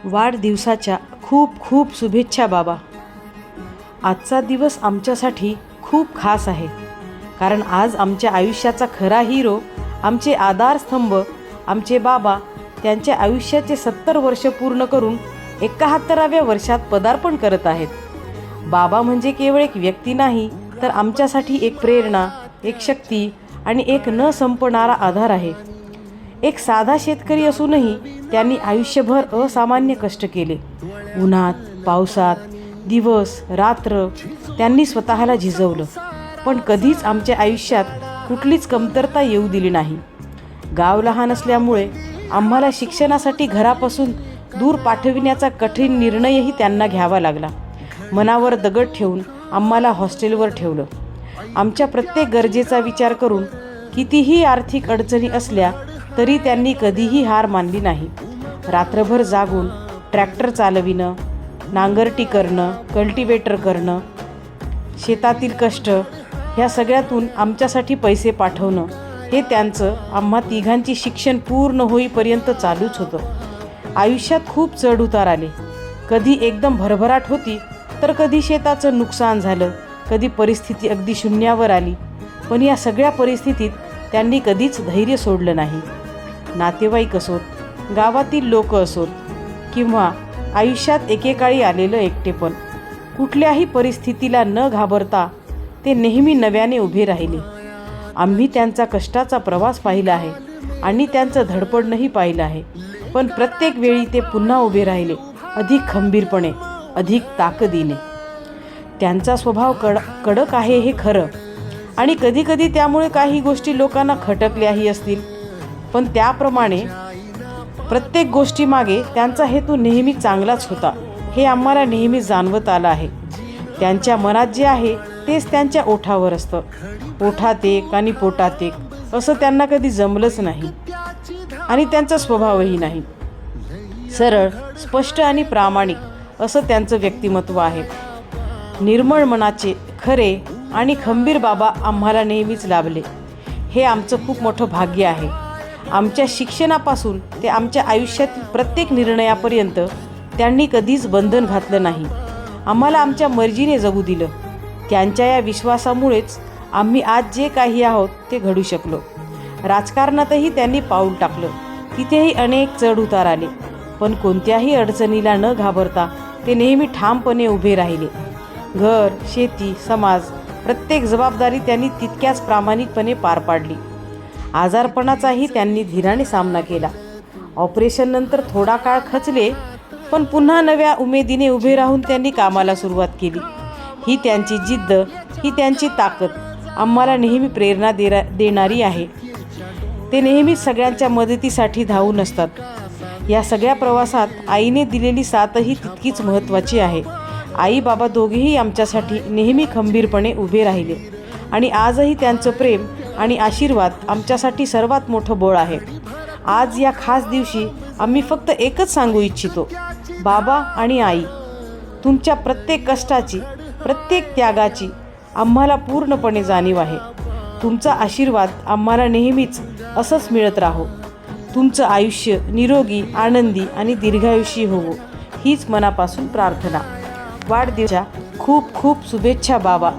वाढदिवसाच्या खूप खूप शुभेच्छा बाबा. आजचा दिवस आमच्यासाठी खूप खास आहे, कारण आज आमच्या आयुष्याचा खरा हिरो, आमचे आधारस्तंभ, आमचे बाबा त्यांच्या आयुष्याचे 70 वर्ष पूर्ण करून 71व्या वर्षात पदार्पण करत आहेत. बाबा म्हणजे केवळ एक व्यक्ती नाही, तर आमच्यासाठी एक प्रेरणा, एक शक्ती आणि एक न संपणारा आधार आहे. एक साधा शेतकरी असूनही त्यांनी आयुष्यभर असामान्य कष्ट केले. उन्हात पावसात दिवस रात्र त्यांनी स्वतःला झिजवलं, पण कधीच आमच्या आयुष्यात कुठलीच कमतरता येऊ दिली नाही. गाव लहान असल्यामुळे आम्हाला शिक्षणासाठी घरापासून दूर पाठविण्याचा कठीण निर्णयही त्यांना घ्यावा लागला. मनावर दगड ठेवून आम्हाला हॉस्टेलवर ठेवलं. आमच्या प्रत्येक गरजेचा विचार करून कितीही आर्थिक अडचणी असल्या तरी त्यांनी कधीही हार मानली नाही. रात्रभर जागून ट्रॅक्टर चालविणं, नांगरटी करणं, कल्टिवेटर करणं, शेतातील कष्ट ह्या सगळ्यातून आमच्यासाठी पैसे पाठवणं, हे त्यांचं आम्हा तिघांची शिक्षण पूर्ण होईपर्यंत चालूच होतं. आयुष्यात खूप चढ उतार आले. कधी एकदम भरभराट होती, तर कधी शेताचं नुकसान झालं, कधी परिस्थिती अगदी शून्यावर आली. पण या सगळ्या परिस्थितीत त्यांनी कधीच धैर्य सोडलं नाही. नातेवाईक असोत, गावातील लोक असोत किंवा आयुष्यात एकेकाळी आलेलं एकटेपण, कुठल्याही परिस्थितीला न घाबरता ते नेहमी नव्याने उभे राहिले. आम्ही त्यांचा कष्टाचा प्रवास पाहिला आहे आणि त्यांचं धडपडणंही पाहिलं आहे. पण प्रत्येक वेळी ते पुन्हा उभे राहिले, अधिक खंबीरपणे, अधिक ताकदीने. त्यांचा स्वभाव कडक आहे हे खरं, आणि कधीकधी त्यामुळे काही गोष्टी लोकांना खटकल्याही असतील. पण त्याप्रमाणे प्रत्येक गोष्टीमागे त्यांचा हेतू नेहमी चांगलाच होता, हे आम्हाला नेहमी जाणवत आलं आहे. त्यांच्या मनात जे आहे तेच त्यांच्या ओठावर असतं. ओठात एक आणि पोटात एक असं त्यांना कधी जमलंच नाही, आणि त्यांचा स्वभावही नाही. सरळ, स्पष्ट आणि प्रामाणिक असं त्यांचं व्यक्तिमत्व आहे. निर्मळ मनाचे, खरे आणि खंबीर बाबा आम्हाला नेहमीच लाभले. हे आमचं खूप मोठं भाग्य आहे. आमच्या शिक्षणापासून ते आमच्या आयुष्यातील प्रत्येक निर्णयापर्यंत त्यांनी कधीच बंधन घातलं नाही. आम्हाला आमच्या मर्जीने जगू दिलं. त्यांच्या या विश्वासामुळेच आम्ही आज जे काही आहोत ते घडू शकलो. राजकारणातही त्यांनी पाऊल टाकलं. तिथेही अनेक चढ उतार आले, पण कोणत्याही अडचणीला न घाबरता ते नेहमी ठामपणे उभे राहिले. घर, शेती, समाज, प्रत्येक जबाबदारी त्यांनी तितक्याच प्रामाणिकपणे पार पाडली. आजारपणाचाही त्यांनी धीराने सामना केला. ऑपरेशननंतर थोडा काळ खचले, पण पुन्हा नव्या उमेदीने उभे राहून त्यांनी कामाला सुरुवात केली. ही त्यांची जिद्द, ही त्यांची ताकद आम्हाला नेहमी प्रेरणा देणारी आहे. ते नेहमीच सगळ्यांच्या मदतीसाठी धावून असतात. या सगळ्या प्रवासात आईने दिलेली साथही तितकीच महत्त्वाची आहे. आई बाबा दोघेही आमच्यासाठी नेहमी खंबीरपणे उभे राहिले, आणि आजही त्यांचं प्रेम आणि आशीर्वाद आमच्यासाठी सर्वात मोठं बळ आहे. आज या खास दिवशी आम्ही फक्त एकच सांगू इच्छितो: बाबा आणि आई, तुमच्या प्रत्येक कष्टाची, प्रत्येक त्यागाची आम्हाला पूर्णपणे जाणीव आहे. तुमचा आशीर्वाद आम्हाला नेहमीच असंच मिळत राहो. तुमचं आयुष्य निरोगी, आनंदी आणि दीर्घायुषी होवो, हीच मनापासून प्रार्थना. वाढदिवसाच्या खूप खूप शुभेच्छा बाबा.